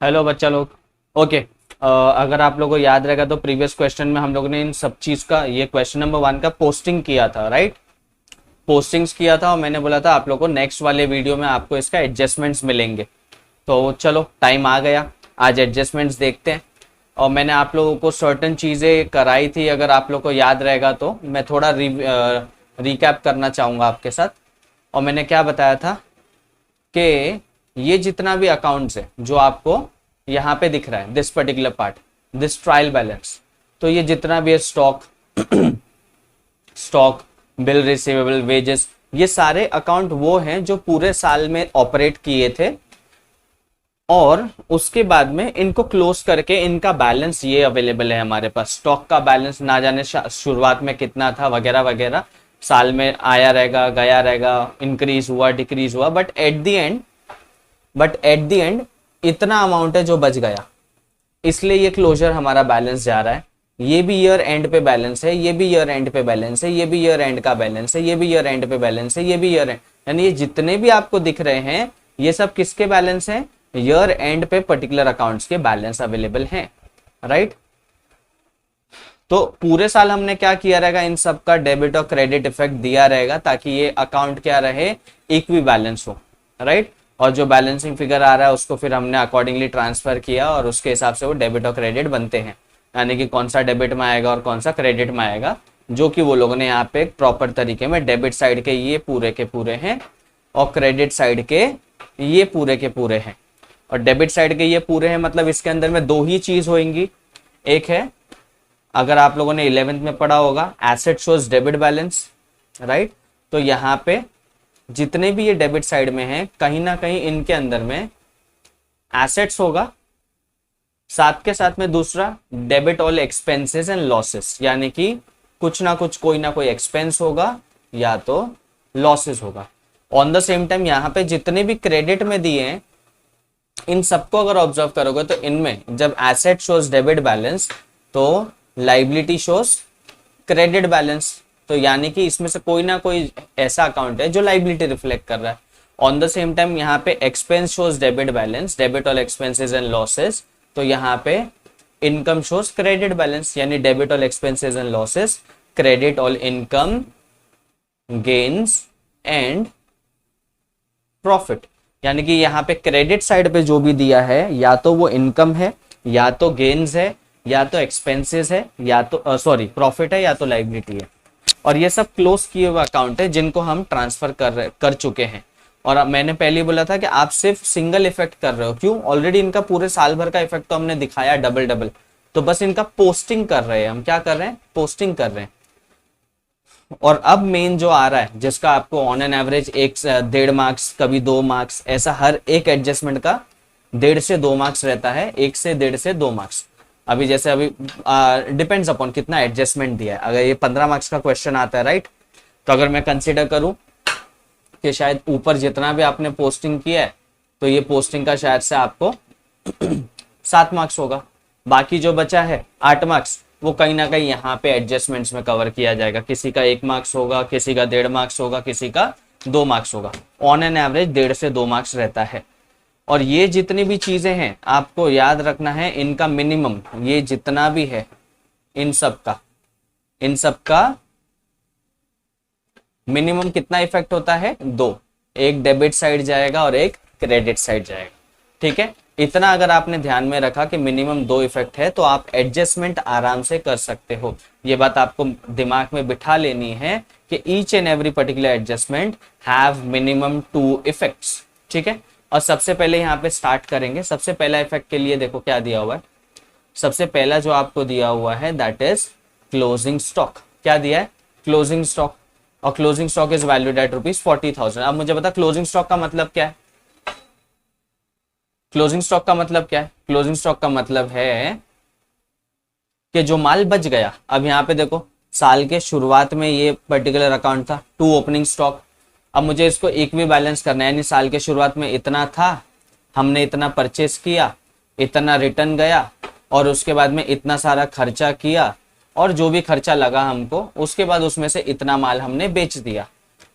Hello बच्चा लोग। Okay. अगर आप लोगों को याद रहेगा तो प्रीवियस क्वेश्चन में हम लोगों ने इन सब चीज का ये क्वेश्चन नंबर 1 का पोस्टिंग किया था, राइट। पोस्टिंग्स किया था और मैंने बोला था आप लोगों को नेक्स्ट वाले वीडियो में आपको इसका एडजस्टमेंट्स मिलेंगे। तो चलो टाइम आ गया, आज एडजस्टमेंट्स देखते हैं। और मैंने आप लोगों को सर्टन चीज़ें कराई थी, अगर आप लोग को याद रहेगा तो मैं थोड़ा रिकैप करना चाहूँगा आपके साथ। और मैंने क्या बताया था कि ये जितना भी अकाउंट्स है जो आपको यहाँ पे दिख रहा है, this particular part, this trial balance, तो ये जितना भी है stock stock, bill receivable, wages, ये सारे अकाउंट वो हैं जो पूरे साल में ऑपरेट किए थे और उसके बाद में इनको क्लोज करके इनका बैलेंस ये अवेलेबल है हमारे पास। स्टॉक का बैलेंस ना जाने शुरुआत में कितना था वगैरह वगैरह, साल में आया रहेगा गया रहेगा, इंक्रीज हुआ डिक्रीज हुआ, बट एट द एंड इतना अमाउंट है जो बच गया, इसलिए ये क्लोजर हमारा बैलेंस जा रहा है। ये भी ईयर एंड पे बैलेंस है, ये भी ईयर एंड पे बैलेंस है, ये भी ईयर एंड का बैलेंस है, ये भी ईयर एंड पे बैलेंस है, ये भी ईयर एंड, यानी ये जितने भी आपको दिख रहे हैं ये सब किसके बैलेंस हैं? ईयर एंड पे पर्टिकुलर अकाउंट्स के बैलेंस अवेलेबल हैं, राइट। तो पूरे साल हमने क्या किया रहेगा, इन सब का डेबिट और क्रेडिट इफेक्ट दिया रहेगा ताकि ये अकाउंट क्या रहे, इक्वी बैलेंस हो, राइट। और जो बैलेंसिंग फिगर आ रहा है उसको फिर हमने अकॉर्डिंगली ट्रांसफर किया और उसके हिसाब से वो डेबिट और क्रेडिट बनते हैं, यानी कि कौन सा डेबिट में आएगा और कौन सा क्रेडिट में आएगा, जो कि वो लोगों ने यहाँ पे एक प्रॉपर तरीके में डेबिट साइड के ये पूरे के पूरे हैं और क्रेडिट साइड के ये पूरे के पूरे हैं। और डेबिट साइड के ये पूरे हैं मतलब इसके अंदर में दो ही चीज होंगी। एक है, अगर आप लोगों ने 11th में पढ़ा होगा, asset shows debit balance, right. तो यहाँ पे जितने भी ये डेबिट साइड में हैं कहीं ना कहीं इनके अंदर में एसेट्स होगा, साथ के साथ में दूसरा debit all expenses and losses, यानी कि कुछ ना कुछ कोई ना कोई एक्सपेंस होगा या तो लॉसेस होगा। ऑन द सेम टाइम यहाँ पे जितने भी क्रेडिट में दिए हैं इन सबको अगर ऑब्जर्व करोगे तो इनमें जब एसेट शोज डेबिट बैलेंस तो लाइबिलिटी शोज क्रेडिट बैलेंस, तो यानी कि इसमें से कोई ना कोई ऐसा अकाउंट है जो लाइबिलिटी रिफ्लेक्ट कर रहा है। ऑन द सेम टाइम यहाँ पे expense shows debit balance, debit all expenses and losses, तो यहाँ पे इनकम शोज क्रेडिट बैलेंस, यानी debit all expenses and losses, credit all income, gains and profit, यानी कि यहाँ पे क्रेडिट साइड पे जो भी दिया है या तो वो इनकम है या तो गेन्स है या तो एक्सपेंसेस है या तो प्रॉफिट है या तो लाइबिलिटी है। और ये सब क्लोज किए हुए अकाउंट है जिनको हम ट्रांसफर कर चुके हैं। और मैंने पहले बोला था कि आप सिर्फ सिंगल इफेक्ट कर रहे हो, क्यों? ऑलरेडी इनका पूरे साल भर का इफेक्ट तो हमने दिखाया डबल डबल, तो बस इनका पोस्टिंग कर रहे हैं हम। क्या कर रहे हैं? पोस्टिंग कर रहे हैं। और अब मेन जो आ रहा है जिसका आपको ऑन एन एवरेज 1.5 कभी 2 मार्क्स, ऐसा हर एक एडजस्टमेंट का 1.5 से 2 मार्क्स रहता है, 1 से 1.5 से 2 मार्क्स। अभी जैसे अभी डिपेंड्स अपॉन कितना एडजस्टमेंट दिया है। अगर ये 15 मार्क्स का क्वेश्चन आता है, राइट, तो अगर मैं कंसिडर करूं कि शायद ऊपर जितना भी आपने पोस्टिंग किया है तो ये पोस्टिंग का शायद से आपको 7 मार्क्स होगा, बाकी जो बचा है 8 मार्क्स वो कहीं ना कहीं यहाँ पे एडजस्टमेंट्स में कवर किया जाएगा। किसी का 1 मार्क्स होगा, किसी का 1.5 मार्क्स होगा, किसी का 2 मार्क्स होगा। ऑन एन एवरेज 1.5 से 2 मार्क्स रहता है। और ये जितनी भी चीजें हैं आपको याद रखना है, इनका मिनिमम, ये जितना भी है इन सब का मिनिमम कितना इफेक्ट होता है? 2, एक डेबिट साइड जाएगा और एक क्रेडिट साइड जाएगा, ठीक है। इतना अगर आपने ध्यान में रखा कि मिनिमम 2 इफेक्ट है तो आप एडजस्टमेंट आराम से कर सकते हो। ये बात आपको दिमाग में बिठा लेनी है कि each and every particular adjustment have minimum 2 effects, ठीक है। और सबसे पहले यहाँ पे स्टार्ट करेंगे। सबसे पहला इफेक्ट के लिए देखो क्या दिया हुआ है। सबसे पहला जो आपको दिया हुआ है दैट इज क्लोजिंग स्टॉक। क्या दिया है? Closing stock. और closing stock is valued at ₹40,000। अब मुझे बता क्लोजिंग स्टॉक का मतलब क्या है? क्लोजिंग स्टॉक का मतलब क्या है? क्लोजिंग स्टॉक का मतलब है कि जो माल बच गया। अब यहाँ पे देखो साल के शुरुआत में ये पर्टिकुलर अकाउंट था 2 ओपनिंग स्टॉक। अब मुझे इसको इक्वी बैलेंस करना है, यानी साल के शुरुआत में इतना था, हमने इतना परचेस किया, इतना रिटर्न गया और उसके बाद में इतना सारा खर्चा किया और जो भी खर्चा लगा हमको उसके बाद उसमें से इतना माल हमने बेच दिया।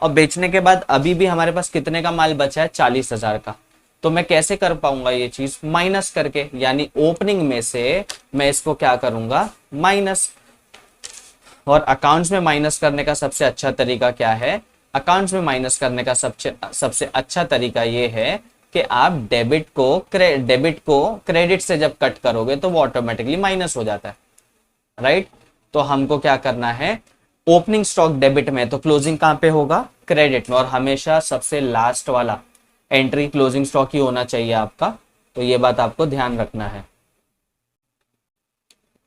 और बेचने के बाद अभी भी हमारे पास कितने का माल बचा है? 40,000 का। तो मैं कैसे कर पाऊंगा ये चीज? माइनस करके, यानी ओपनिंग में से मैं इसको क्या करूंगा? माइनस। और अकाउंट्स में माइनस करने का सबसे अच्छा तरीका क्या है? अकाउंट्स में माइनस करने का सबसे अच्छा तरीका ये है कि आप डेबिट को क्रेडिट से जब कट करोगे तो वो ऑटोमेटिकली माइनस हो जाता है, राइट? तो हमको क्या करना है? ओपनिंग स्टॉक डेबिट में, तो क्लोजिंग कहां पे होगा? क्रेडिट में। और हमेशा सबसे लास्ट वाला एंट्री क्लोजिंग स्टॉक ही होना चाहिए आपका, तो ये बात आपको ध्यान रखना है,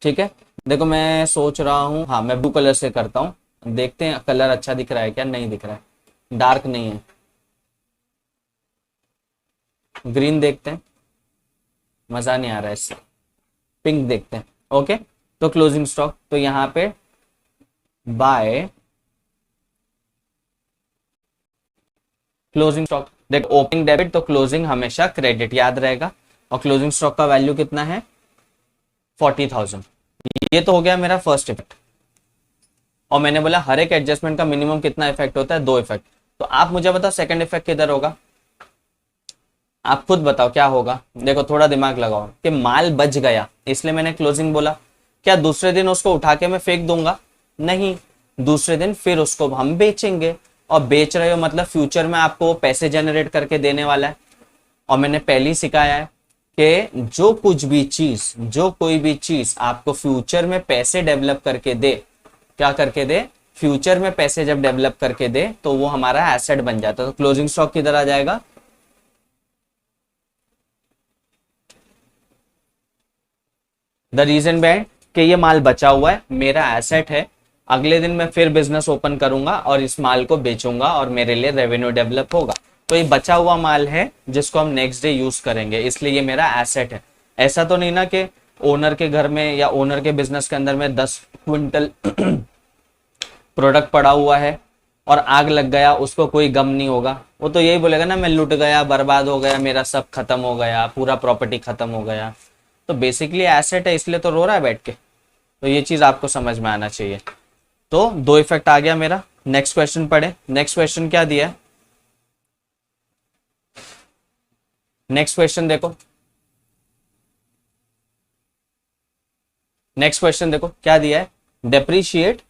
ठीक है? देखो मैं सोच रहा हूं, हाँ मैं ब्लू कलर से करता हूं, देखते हैं कलर अच्छा दिख रहा है क्या? नहीं दिख रहा है, डार्क नहीं है। ग्रीन देखते हैं, मजा नहीं आ रहा है इससे। पिंक देखते हैं, ओके? तो क्लोजिंग स्टॉक, तो यहाँ पे बाय क्लोजिंग स्टॉक, देखो ओपनिंग डेबिट तो क्लोजिंग हमेशा क्रेडिट, याद रहेगा। और क्लोजिंग स्टॉक का वैल्यू कितना है? 40,000। ये तो हो गया मेरा फर्स्ट इफेक्ट। और मैंने बोला हर एक एडजस्टमेंट का मिनिमम कितना इफेक्ट होता है? 2 इफेक्ट। तो आप मुझे बताओ सेकंड इफेक्ट किधर होगा? आप खुद बताओ क्या होगा? देखो थोड़ा दिमाग लगाओ कि माल बच गया इसलिए मैंने क्लोजिंग बोला। क्या दूसरे दिन उसको उठा के मैं फेंक दूंगा? नहीं, दूसरे दिन फिर उसको हम बेचेंगे। और बेच रहे हो मतलब फ्यूचर में आपको पैसे जनरेट करके देने वाला है। और मैंने पहले ही सिखाया है कि जो कोई भी चीज आपको फ्यूचर में पैसे डेवलप करके दे, क्या करके दे? फ्यूचर में पैसे जब डेवलप करके दे तो वो हमारा एसेट बन जाता है। तो क्लोजिंग स्टॉक किधर आ जाएगा? द रीजन बिहाइंड कि ये माल बचा हुआ है, मेरा एसेट है, अगले दिन मैं फिर बिजनेस ओपन करूंगा और इस माल को बेचूंगा और मेरे लिए रेवेन्यू डेवलप होगा। तो ये बचा हुआ माल है जिसको हम नेक्स्ट डे यूज करेंगे, इसलिए ये मेरा एसेट है। ऐसा तो नहीं ना कि ओनर के घर में या ओनर के बिजनेस के अंदर में 10 क्विंटल प्रोडक्ट पड़ा हुआ है और आग लग गया, उसको कोई गम नहीं होगा। वो तो यही बोलेगा ना मैं लुट गया, बर्बाद हो गया, मेरा सब खत्म हो गया, पूरा प्रॉपर्टी खत्म हो गया। तो बेसिकली एसेट है इसलिए तो रो रहा है बैठ के। तो ये चीज आपको समझ में आना चाहिए। तो 2 इफेक्ट आ गया मेरा। नेक्स्ट क्वेश्चन पढ़े। नेक्स्ट क्वेश्चन क्या दिया है? नेक्स्ट क्वेश्चन देखो, नेक्स्ट क्वेश्चन देखो क्या दिया है? डेप्रीशिएट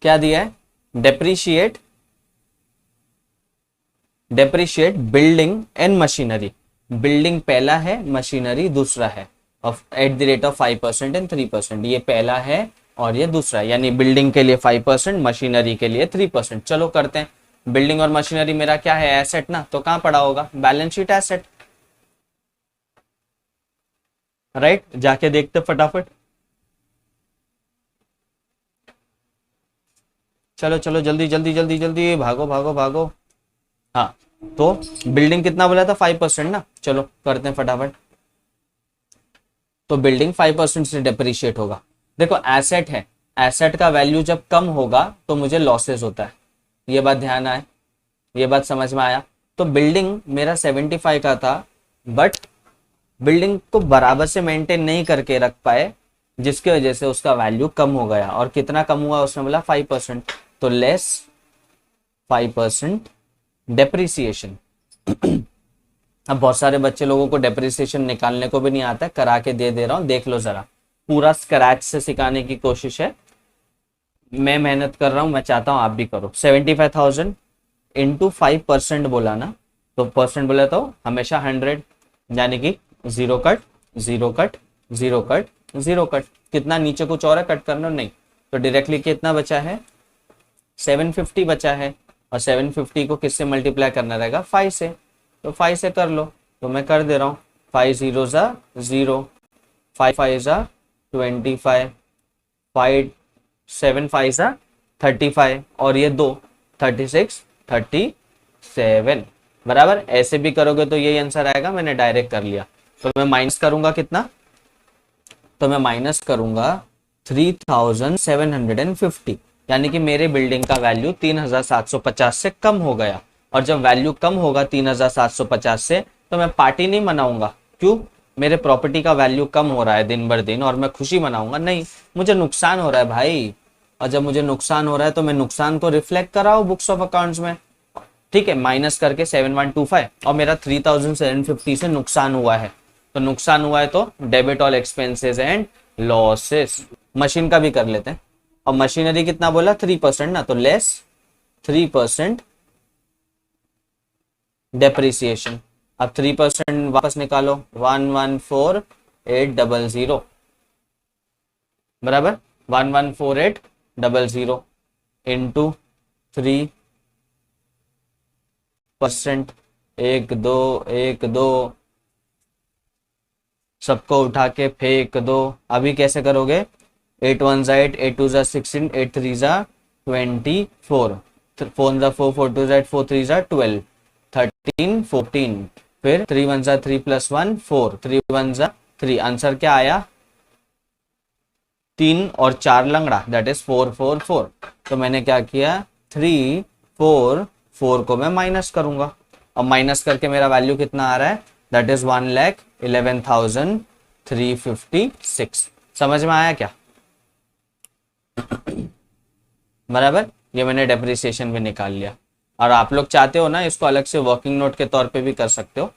क्या दिया है? Depreciate building and machinery. Building पहला है, मशीनरी दूसरा है, of at the rate of 5% and 3%। ये पहला है और ये दूसरा है, यानी बिल्डिंग के लिए 5%, मशीनरी के लिए 3%। चलो करते हैं। बिल्डिंग और मशीनरी मेरा क्या है? एसेट ना, तो कहां पड़ा होगा? Balance sheet asset, right? जाके देखते फटाफट। चलो चलो जल्दी जल्दी जल्दी जल्दी, भागो भागो भागो। हाँ, तो बिल्डिंग कितना बोला था? 5% ना। चलो करते हैं फटाफट। तो बिल्डिंग 5% से डिप्रिशिएट होगा। देखो एसेट है, एसेट का वैल्यू जब कम होगा तो मुझे लॉसेस होता है। ये बात ध्यान आए, ये बात समझ में आया? तो बिल्डिंग मेरा 75 का था, बट बिल्डिंग को बराबर से मेंटेन नहीं करके रख पाए, जिसकी वजह से उसका वैल्यू कम हो गया। और कितना कम हुआ? उसने बोला 5%, तो लेस 5% डेप्रिसिएशन। अब बहुत सारे बच्चे लोगों को डेप्रिसिएशन निकालने को भी नहीं आता है, करा के दे रहा हूं, देख लो जरा। पूरा स्क्रैच से सिखाने की कोशिश है, मैं मेहनत कर रहा हूं, मैं चाहता हूं आप भी करो। 75,000 इंटू 5% बोला ना, तो परसेंट बोला तो हमेशा 100, यानी कि 0 कट 0 कट 0 कट 0 कट। कितना नीचे कुछ और है कट करना? नहीं। तो डायरेक्टली कितना बचा है? 750 बचा है। और 750 को किससे मल्टीप्लाई करना रहेगा? 5 से। तो 5 से कर लो, तो मैं कर दे रहा हूँ। 5 0 0, 5 5 25, 5 7 5 35, और ये 2 36 37, बराबर। ऐसे भी करोगे तो यही आंसर आएगा, मैंने डायरेक्ट कर लिया। तो मैं माइनस करूंगा कितना? तो मैं माइनस करूंगा 3750, यानी कि मेरे बिल्डिंग का वैल्यू 3750 से कम हो गया। और जब वैल्यू कम होगा 3750 से, तो मैं पार्टी नहीं मनाऊंगा। क्यों? मेरे प्रॉपर्टी का वैल्यू कम हो रहा है दिन भर दिन और मैं खुशी मनाऊंगा? नहीं, मुझे नुकसान हो रहा है भाई। और जब मुझे नुकसान हो रहा है तो मैं नुकसान को रिफ्लेक्ट कराऊं बुक्स ऑफ अकाउंट्स में। ठीक है, माइनस करके 7125 और मेरा 3750 से नुकसान हुआ है, तो नुकसान हुआ है तो debit all expenses and losses. Machine का भी कर लेते हैं, और मशीनरी कितना बोला 3% ना, तो लेस 3% डेप्रिसिएशन। अब 3% वापस निकालो, 114800 बराबर 114800 इंटू 3%, 1 2 सबको उठा के फेंक दो। अभी कैसे करोगे, 8 1 8, 8 2 16, 8 3 24, 4 4 4 4 2 4 3 12, 13 14, फिर 3 1 3 प्लस 1 4, 3 1 3। आंसर क्या आया, 3 और 4 लंगड़ा, दैट इज 4 4 4। तो मैंने क्या किया, 3 4 4 को मैं माइनस करूंगा, और माइनस करके मेरा वैल्यू कितना आ रहा है, दैट इज 1,11,356। समझ में आया क्या? बराबर, ये मैंने डेप्रिसिएशन भी निकाल लिया। और आप लोग चाहते हो ना इसको अलग से वर्किंग नोट के तौर पे भी कर सकते हो,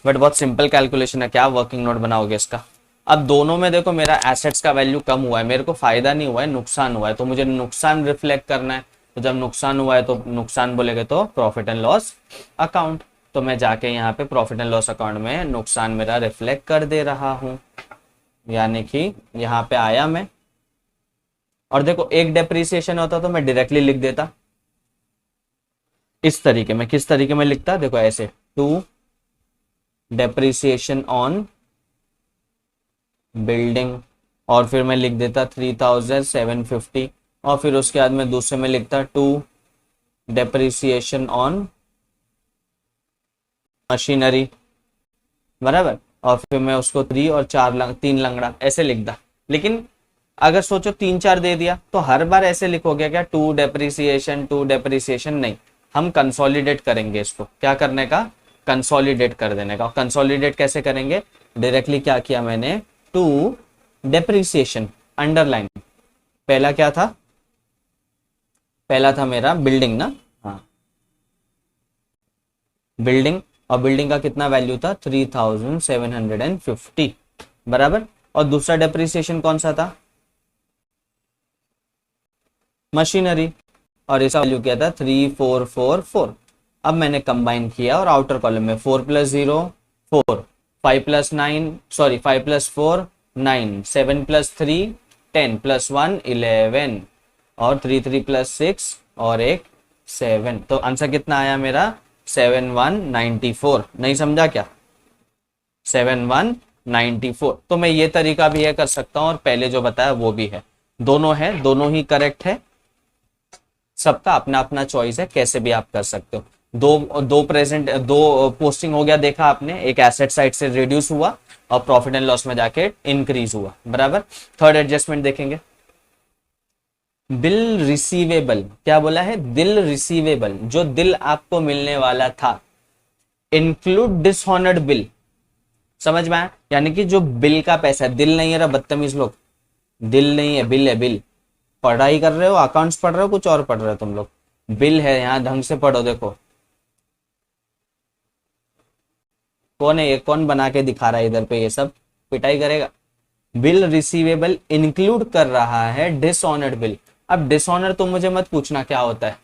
बट बहुत सिंपल कैलकुलेशन है, क्या वर्किंग नोट बनाओगे इसका। अब दोनों में देखो मेरा एसेट्स का वैल्यू कम हुआ है, मेरे को फायदा नहीं हुआ है, नुकसान हुआ है, तो मुझे नुकसान रिफ्लेक्ट करना है। तो जब नुकसान हुआ है तो नुकसान बोलेगे तो प्रॉफिट एंड लॉस अकाउंट, तो मैं जाके यहाँ पे प्रॉफिट एंड लॉस अकाउंट में नुकसान मेरा रिफ्लेक्ट कर दे रहा हूँ, यानी कि यहाँ पे आया मैं। और देखो एक डेप्रिसिएशन होता तो मैं डायरेक्टली लिख देता इस तरीके में। किस तरीके में लिखता, देखो ऐसे, 2 डेप्रिसिएशन ऑन बिल्डिंग, और फिर मैं लिख देता 3750, और फिर उसके बाद में दूसरे में लिखता 2 डेप्रिसिएशन ऑन मशीनरी, बराबर, और फिर मैं उसको 3 और 3 लंगड़ा ऐसे लिखता। लेकिन अगर सोचो 3 4 दे दिया तो हर बार ऐसे लिखोगे क्या, 2 डेप्रिसिएशन, नहीं, हम कंसोलिडेट करेंगे इसको। क्या करने का, कंसोलिडेट कर देने का। कंसोलिडेट कैसे करेंगे, डायरेक्टली क्या किया मैंने, 2 डेप्रिसिएशन अंडरलाइन, पहला क्या था, पहला था मेरा बिल्डिंग ना, हाँ बिल्डिंग, और बिल्डिंग का कितना वैल्यू था 3750, बराबर। और दूसरा डेप्रिसिएशन कौन सा था, मशीनरी, और इसका वैल्यू क्या था 3444। अब मैंने कंबाइन किया और आउटर कॉलम में 4 + 0 4, 5 + 9 सॉरी 5 + 4 9, 7 + 3 10 + 1 11, और 3 3 + 6 और एक 7। तो आंसर कितना आया मेरा 7194। नहीं समझा क्या, 7194। तो मैं ये तरीका भी है कर सकता हूँ, और पहले जो बताया वो भी है, दोनों है, दोनों ही करेक्ट है, सबका अपना अपना चॉइस है, कैसे भी आप कर सकते हो। दो पोस्टिंग हो गया, देखा आपने, एक एसेट साइड से रिड्यूस हुआ और प्रॉफिट एंड लॉस में जाके इंक्रीज हुआ, बराबर। थर्ड एडजस्टमेंट देखेंगे, बिल रिसीवेबल, क्या बोला है, दिल रिसीवेबल, जो दिल आपको मिलने वाला था, इंक्लूड डिसऑनर्ड बिल। समझ में आया, यानी कि जो बिल का पैसा है, दिल नहीं है, बदतमीज लोग, दिल नहीं है, बिल है, बिल। पढ़ाई कर रहे हो, अकाउंट्स पढ़ रहे हो, कुछ और पढ़ रहे हो तुम लोग, बिल है, यहां ढंग से पढ़ो। देखो कौन है ये, कौन बना के दिखा रहा है इधर पे, ये सब पिटाई करेगा। बिल रिसीवेबल इंक्लूड कर रहा है डिसऑनर्ड बिल। अब डिसऑनर तो मुझे मत पूछना क्या होता है,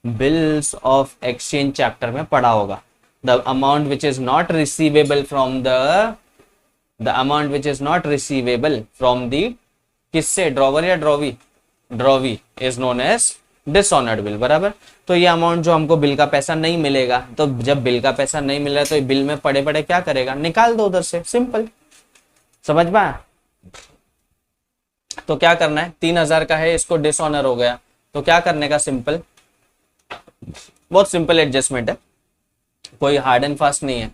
बिल्स ऑफ एक्सचेंज चैप्टर में पढ़ा होगा। The amount which is not receivable from the amount which is not receivable from the, किससे, ड्रॉवर या drawee, drawee is known as dishonoured bill, बराबर। तो ये अमाउंट जो हमको बिल का पैसा नहीं मिलेगा, तो जब बिल का पैसा नहीं मिल रहा है तो बिल में पड़े पड़े क्या करेगा, निकाल दो उधर से, सिंपल। समझ में आया? तो क्या करना है, 3000 का है, इसको डिसऑनर हो गया, तो क्या करने का, सिंपल, बहुत सिंपल एडजस्टमेंट है, कोई हार्ड एंड फास्ट नहीं है,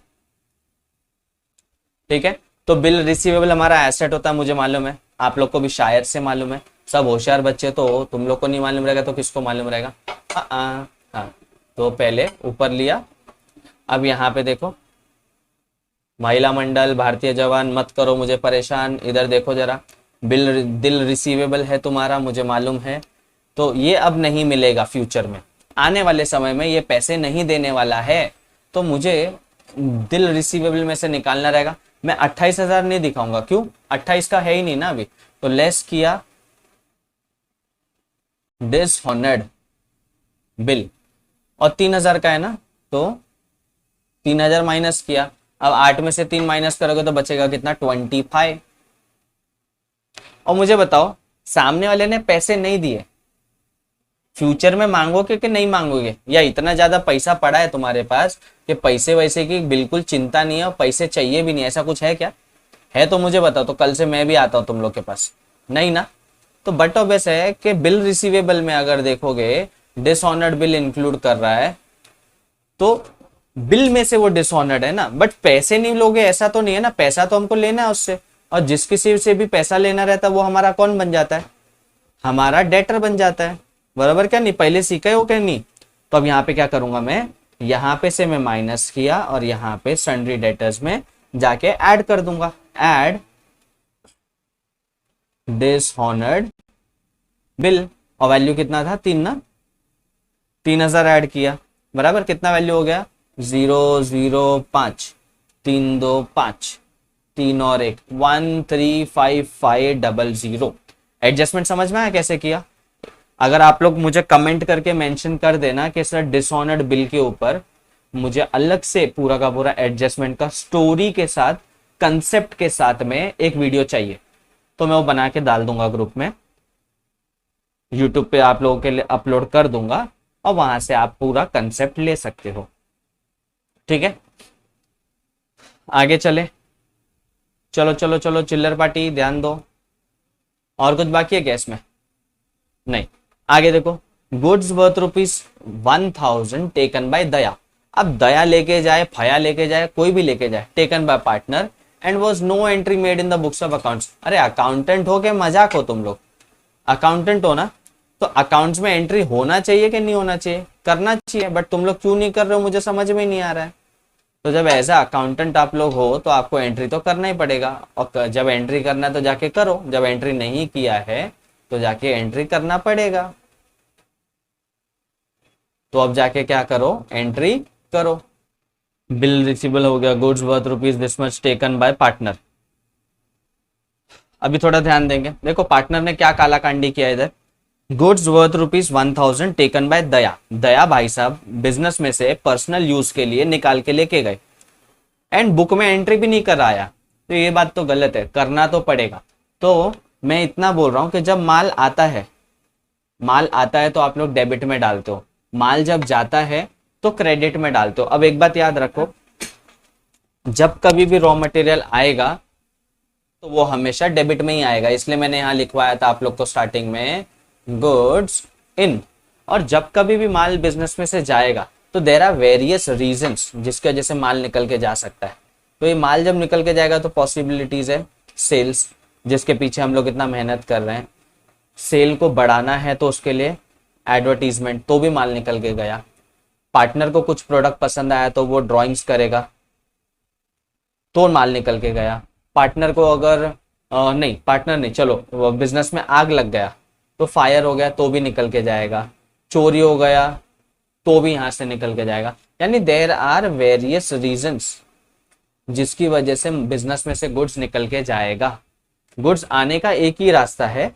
ठीक है। तो बिल रिसीवेबल हमारा एसेट होता है, मुझे मालूम है, आप लोग को भी शायद से मालूम है, सब होशियार बच्चे तो, तुम लोग को नहीं मालूम रहेगा तो किसको मालूम रहेगा। हाँ, तो पहले ऊपर लिया, अब यहाँ पे देखो, महिला मंडल, भारतीय जवान, मत करो मुझे परेशान, इधर देखो जरा, दिल रिसीवेबल है तुम्हारा, मुझे मालूम है, तो ये अब नहीं मिलेगा फ्यूचर में, आने वाले समय में ये पैसे नहीं देने वाला है, तो मुझे बिल रिसीवेबल में से निकालना रहेगा। मैं 28,000 नहीं दिखाऊंगा, क्यों? 28 का है ही नहीं ना अभी, तो लेस किया डिसऑनर्ड बिल, और 3,000 का है ना, तो 3,000 माइनस किया। अब 8 में से 3 माइनस करोगे तो बचेगा कितना? 25। और मुझे बताओ, सामने वाले ने पैसे नहीं दिए, फ्यूचर में मांगोगे कि नहीं मांगोगे? या इतना ज्यादा पैसा पड़ा है तुम्हारे पास कि पैसे वैसे की बिल्कुल चिंता नहीं है और पैसे चाहिए भी नहीं, ऐसा कुछ है क्या? है तो मुझे बताओ, तो कल से मैं भी आता हूं तुम लोग के पास। नहीं ना? तो बट ऑब्वियस है कि बिल रिसीवेबल में अगर देखोगे डिसऑनर्ड बिल इंक्लूड कर रहा है, तो बिल में से वो डिसऑनर्ड है ना, बट पैसे नहीं लोगे ऐसा तो नहीं है ना, पैसा तो हमको लेना है उससे, और जिस किसी से भी पैसा लेना रहता है वो हमारा कौन बन जाता है? हमारा डेटर बन जाता है, बराबर क्या नहीं? पहले सीखा हो क्या नहीं? तो अब यहाँ पे क्या करूंगा मैं, यहाँ पे से मैं माइनस किया और यहाँ पे सन्ड्री डेटर्स में जाके ऐड कर दूंगा, ऐड डिसऑनर्ड बिल, और वैल्यू कितना था? 3 ना, 3,000 ऐड किया, बराबर कितना वैल्यू हो गया? 005, 3 2 5, 3 और 1, 135500। एडजस्टमेंट समझ में आया कैसे किया? अगर आप लोग मुझे कमेंट करके मेंशन कर देना कि सर डिसऑनर्ड बिल के ऊपर मुझे अलग से पूरा का पूरा एडजस्टमेंट का स्टोरी के साथ, कंसेप्ट के साथ में एक वीडियो चाहिए, तो मैं वो बना के डाल दूंगा ग्रुप में, यूट्यूब पे आप लोगों के लिए अपलोड कर दूंगा, और वहां से आप पूरा कंसेप्ट ले सकते हो। ठीक है, आगे चले। चलो चलो चलो चिल्लर पार्टी, ध्यान दो। और कुछ बाकी है क्या इसमें? नहीं। आगे देखो, गुड्स वर्थ ₹1,000 टेकन बाय दया। अब दया लेके जाए, फया लेके जाए, कोई भी लेके जाए, taken by partner and was no entry made in the books of accounts. अरे अकाउंटेंट हो के मजाक हो तुम लोग? अकाउंटेंट हो ना, तो अकाउंट्स में एंट्री होना चाहिए कि नहीं होना चाहिए? करना चाहिए, बट तुम लोग क्यों नहीं कर रहे हो मुझे समझ में नहीं आ रहा है। तो जब ऐसा अकाउंटेंट आप लोग हो तो आपको एंट्री तो करना ही पड़ेगा, और जब एंट्री करना है तो जाके करो, जब एंट्री नहीं किया है तो जाके एंट्री करना पड़ेगा। तो अब जाके क्या करो? एंट्री करो। बिल रिसीवेबल हो गया, goods worth rupees this much taken by partner. अभी थोड़ा ध्यान देंगे, देखो पार्टनर ने क्या काला कांडी किया इधर। गुड्स वर्थ ₹1,000 टेकन बाय दया। दया भाई साहब बिजनेस में से पर्सनल यूज के लिए निकाल के लेके गए, एंड बुक में एंट्री भी नहीं कराया, तो ये बात तो गलत है, करना तो पड़ेगा। तो मैं इतना बोल रहा हूं कि जब माल आता है, माल आता है तो आप लोग डेबिट में डालते हो, माल जब जाता है तो क्रेडिट में डालते हो। अब एक बात याद रखो, जब कभी भी रॉ मटेरियल आएगा तो वो हमेशा डेबिट में ही आएगा, इसलिए मैंने यहाँ लिखवाया था आप लोग को स्टार्टिंग में गुड्स इन। और जब कभी भी माल बिजनेस में से जाएगा तो देयर आर वेरियस रीजंस जिसकी वजह से माल निकल के जा सकता है। तो ये माल जब निकल के जाएगा तो पॉसिबिलिटीज है सेल्स, जिसके पीछे हम लोग इतना मेहनत कर रहे हैं, सेल को बढ़ाना है तो उसके लिए एडवर्टीजमेंट, तो भी माल निकल के गया। पार्टनर को कुछ प्रोडक्ट पसंद आया तो वो ड्राइंग्स करेगा तो माल निकल के गया। पार्टनर को अगर नहीं, पार्टनर नहीं, चलो बिजनेस में आग लग गया तो फायर हो गया तो भी निकल के जाएगा, चोरी हो गया तो भी यहां से निकल के जाएगा। यानी देयर आर वेरियस रीजंस जिसकी वजह से बिजनेस में से गुड्स निकल के जाएगा। गुड्स आने का एक ही रास्ता है,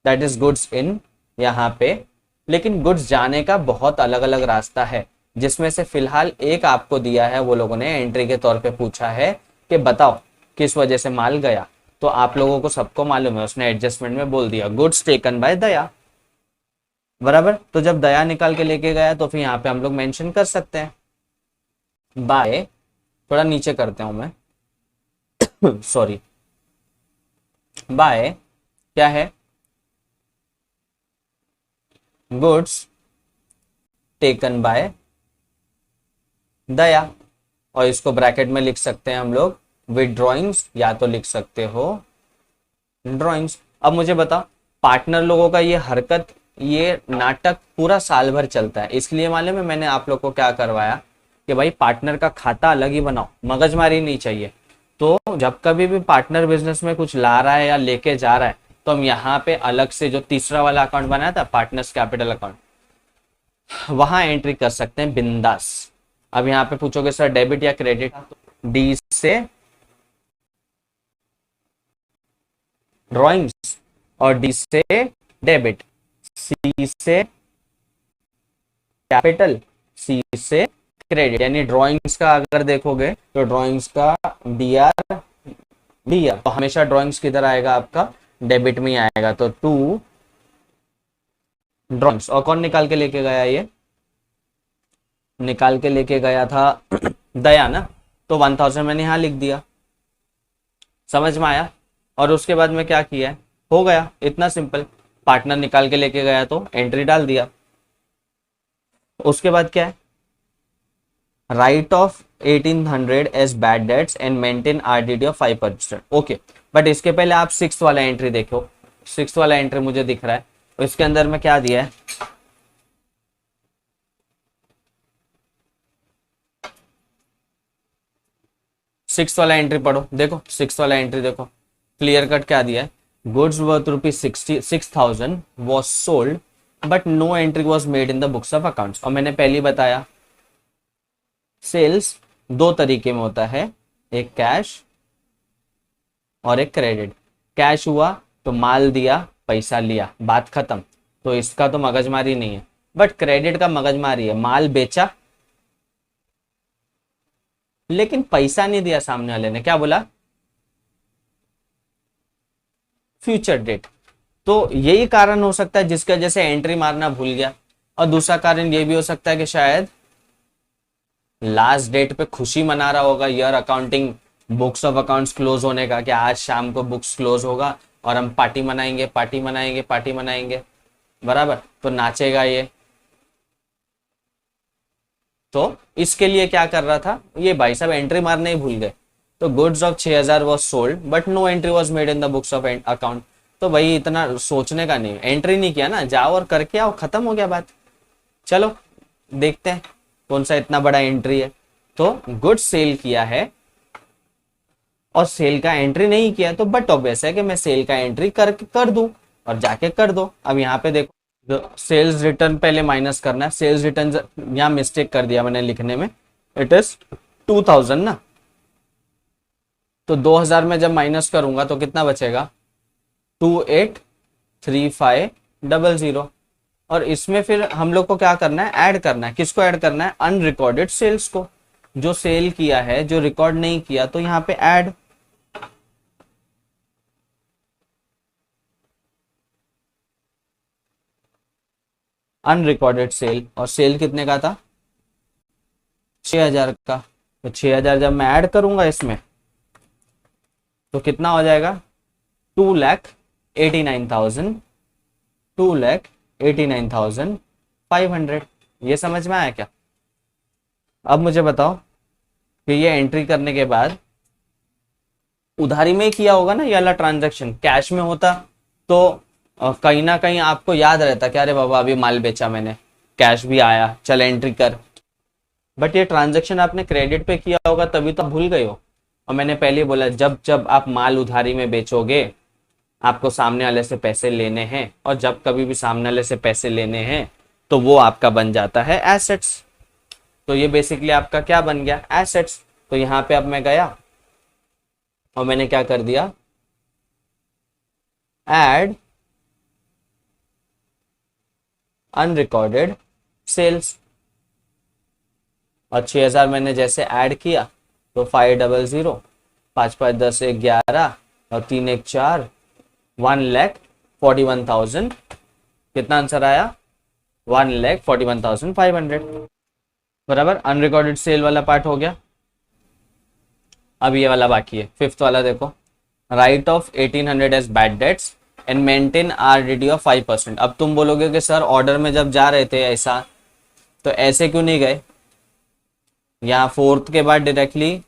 दैट इज गुड्स इन यहाँ पे, लेकिन गुड्स जाने का बहुत अलग अलग रास्ता है, जिसमें से फिलहाल एक आपको दिया है, वो लोगों ने एंट्री के तौर पे पूछा है कि बताओ किस वजह से माल गया, तो आप लोगों को सबको मालूम है, उसने एडजस्टमेंट में बोल दिया गुड्स टेकन बाय दया, बराबर। तो जब दया निकाल के लेके गया तो फिर यहाँ पे हम लोग मेंशन कर सकते हैं बाय, थोड़ा नीचे करते हूं मैं सॉरी, बाय क्या है? गुड्स टेकन बाय दया, और इसको ब्रैकेट में लिख सकते हैं हम लोग विद ड्राइंग्स, या तो लिख सकते हो ड्राइंग्स। अब मुझे बता, पार्टनर लोगों का ये हरकत, ये नाटक पूरा साल भर चलता है, इसलिए मालूम है मैंने आप लोग को क्या करवाया कि भाई पार्टनर का खाता अलग ही बनाओ, मगजमारी नहीं चाहिए। तो जब कभी भी पार्टनर बिजनेस में कुछ ला रहा है या लेके जा रहा है तो हम यहाँ पे अलग से जो तीसरा वाला अकाउंट बनाया था पार्टनर्स कैपिटल अकाउंट, वहां एंट्री कर सकते हैं बिंदास। अब यहाँ पे पूछोगे सर डेबिट या क्रेडिट, डी से ड्राइंग्स और डी से डेबिट, सी से कैपिटल, सी से क्रेडिट। यानी ड्राइंग्स का अगर देखोगे तो ड्राइंग्स का डीआर डीआर, तो हमेशा ड्राइंग्स किधर आएगा आपका, डेबिट में ही आएगा। तो टू ड्राइंग्स। और कौन निकाल के लेके गया, ये निकाल के लेके गया था दया ना, तो 1000 मैंने यहां लिख दिया, समझ में आया। और उसके बाद में क्या किया है, हो गया, इतना सिंपल। पार्टनर निकाल के लेके गया तो एंट्री डाल दिया। उसके बाद क्या है, write off 1800 as bad debts and maintain RDD of 5%। Okay, but इसके पहले आप 6th वाला एंट्री देखो। 6th वाला एंट्री मुझे दिख रहा है, तो इसके अंदर में क्या दिया है, सिक्स वाला एंट्री पढ़ो, देखो 6th वाला एंट्री देखो, क्लियर कट क्या दिया है, goods worth ₹66,000 was sold but no entry was made in the books of accounts. और मैंने पहले बताया सेल्स दो तरीके में होता है, एक कैश और एक क्रेडिट। कैश हुआ तो माल दिया, पैसा लिया, बात खत्म, तो इसका तो मगजमारी नहीं है। बट क्रेडिट का मगजमारी है, माल बेचा लेकिन पैसा नहीं दिया सामने वाले ने, क्या बोला, फ्यूचर डेट। तो यही कारण हो सकता है जिसकी वजह से एंट्री मारना भूल गया। और दूसरा कारण ये भी हो सकता है कि शायद लास्ट डेट पे खुशी मना रहा होगा, year accounting books of accounts close होने का, कि आज शाम को बुक्स क्लोज होगा और हम पार्टी मनाएंगे, पार्टी मनाएंगे, पार्टी मनाएंगे, बराबर, तो नाचेगा ये। तो इसके लिए क्या कर रहा था ये भाई साहब, एंट्री मारने ही भूल गए। तो goods of 6000 was sold but no entry was made in the books of account. तो भाई इतना सोचने का नहीं, एंट्री नहीं किया ना, जाओ और करके आओ, खत्म हो गया बात। चलो देखते हैं कौन सा इतना बड़ा एंट्री है। तो गुड्स सेल किया है और सेल का एंट्री नहीं किया, तो बट ऑब्वियस है कि मैं सेल का एंट्री कर दूं, और जाके कर दो। अब यहाँ पे देखो, सेल्स रिटर्न पहले माइनस करना है। सेल्स रिटर्न यहाँ मिस्टेक कर दिया मैंने लिखने में, इट इज 2000 ना, तो 2000 में जब माइनस करूंगा तो कितना बचेगा, 283500। और इसमें फिर हम लोग को क्या करना है, ऐड करना है। किसको ऐड करना है, अनरिकॉर्डेड सेल्स को, जो सेल किया है, जो रिकॉर्ड नहीं किया, तो यहाँ पे ऐड। अनरिकॉर्डेड सेल, और सेल कितने का था, 6000 का। तो 6000 जब मैं ऐड करूंगा इसमें तो कितना हो जाएगा, 2,89,000, 2,89,500। ये समझ में आया क्या। अब मुझे बताओ कि ये एंट्री करने के बाद उधारी में ही किया होगा ना ये वाला ट्रांजैक्शन, कैश में होता तो कहीं ना कहीं आपको याद रहता कि अरे बाबा अभी माल बेचा मैंने, कैश भी आया, चल एंट्री कर। बट ये ट्रांजैक्शन आपने क्रेडिट पे किया होगा, तभी तो भूल गए हो। और मैंने पहले बोला, जब जब आप माल उधारी में बेचोगे आपको सामने वाले से पैसे लेने हैं, और जब कभी भी सामने वाले से पैसे लेने हैं तो वो आपका बन जाता है एसेट्स। तो ये बेसिकली आपका क्या बन गया, एसेट्स। तो यहाँ पे अब मैं गया और मैंने क्या कर दिया, ऐड अनरिकॉर्डेड सेल्स। और 6000 मैंने जैसे ऐड किया तो 500, 5 5 10 1 11 और 3 1 4, 1,41,000। कितना आंसर आया, 1,41,500, बराबर। अनरिकॉर्डेड सेल वाला पार्ट हो गया। अब ये वाला बाकी है, 5th वाला देखो, write off 1800 as bad debts and maintain RDD of 5%। अब तुम बोलोगे कि सर ऑर्डर में जब जा रहे थे ऐसा, तो ऐसे क्यों नहीं गए, यहाँ 4th के बाद डायरेक्टली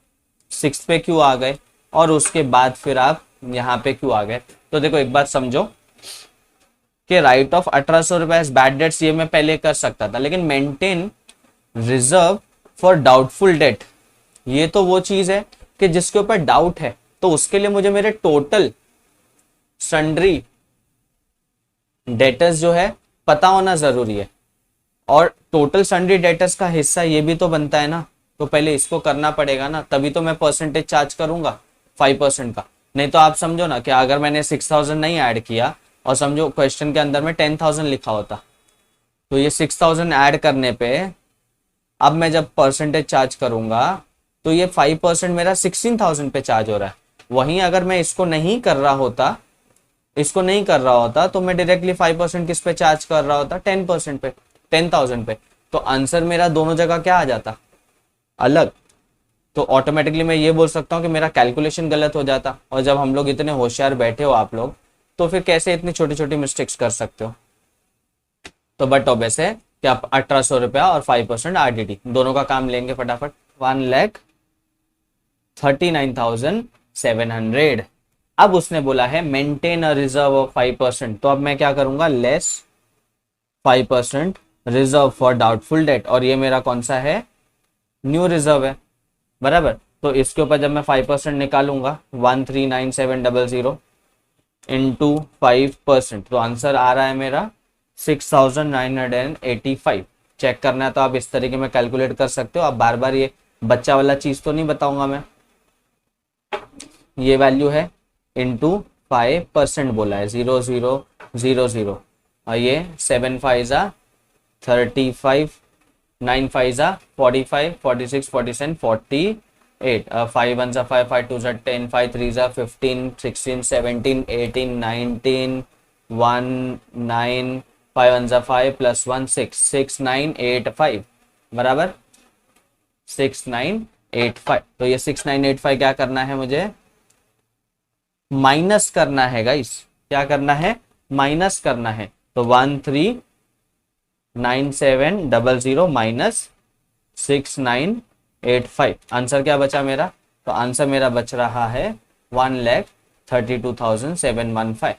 6th पे क्यों आ गए, और उसके बाद फिर आप यहाँ पे क्यों आ गए। तो देखो एक बात समझो कि राइट ऑफ 1800 रुपए बैड डेट्स ये मैं पहले कर सकता था, लेकिन maintain reserve for doubtful debt, ये तो वो चीज है कि जिसके ऊपर डाउट है, तो उसके लिए मुझे मेरे टोटल सन्ड्री डेटर्स जो है पता होना जरूरी है। और टोटल सन्ड्री डेटर्स का हिस्सा ये भी तो बनता है ना, तो पहले इसको करना पड़ेगा ना, तभी तो मैं परसेंटेज चार्ज करूंगा 5% का। नहीं तो आप समझो ना कि अगर मैंने 6000 नहीं ऐड किया और समझो क्वेश्चन के अंदर में 10,000 लिखा होता, तो ये 6000 ऐड करने पे अब मैं जब परसेंटेज चार्ज करूंगा तो ये 5% मेरा 16,000 पे चार्ज हो रहा है। वहीं अगर मैं इसको नहीं कर रहा होता, तो मैं डायरेक्टली 5% किस पे चार्ज कर रहा होता, 10% पे, 10,000 पे। तो आंसर मेरा दोनों जगह क्या आ जाता, अलग। तो ऑटोमेटिकली मैं ये बोल सकता हूँ कि मेरा कैलकुलेशन गलत हो जाता। और जब हम लोग इतने होशियार बैठे हो आप लोग, तो फिर कैसे इतनी छोटी छोटी मिस्टेक्स कर सकते हो। तो बट ऑब्वियस है कि आप 1800 रुपया और 5% RDD दोनों का काम लेंगे फटाफट। 1,39,700। अब उसने बोला है मेंटेन अ रिजर्व ऑफ 5%, तो अब मैं क्या करूंगा, less 5% reserve for doubtful debt, और ये मेरा कौन सा है, न्यू रिजर्व है, बराबर। तो इसके ऊपर जब मैं 5% निकालूंगा 1,39,700 इंटू 5%, तो आंसर आ रहा है मेरा 6,985। चेक करना है तो आप इस तरीके में कैलकुलेट कर सकते हो। आप बार बार ये बच्चा वाला चीज तो नहीं बताऊंगा मैं। ये वैल्यू है इंटू 5% बोला है, 0,000, और ये 7 5 जा 35, 9 5 जा 45, 46, 47, 48, 5 1 जा 5, 5 2 जा 10, 5 3 जा 15, 16, 17, 18, 19, 1 9, 5 1 जा 5 प्लस 1 6, 6 9 8 5, बराबर 6 9 8 5। तो ये 6 9 8 5 क्या करना है मुझे, माइनस करना है गाइस। क्या करना है, माइनस करना है। तो 1,39,700 माइनस 6,985, आंसर क्या बचा मेरा, तो आंसर मेरा बच रहा है 1,32,715।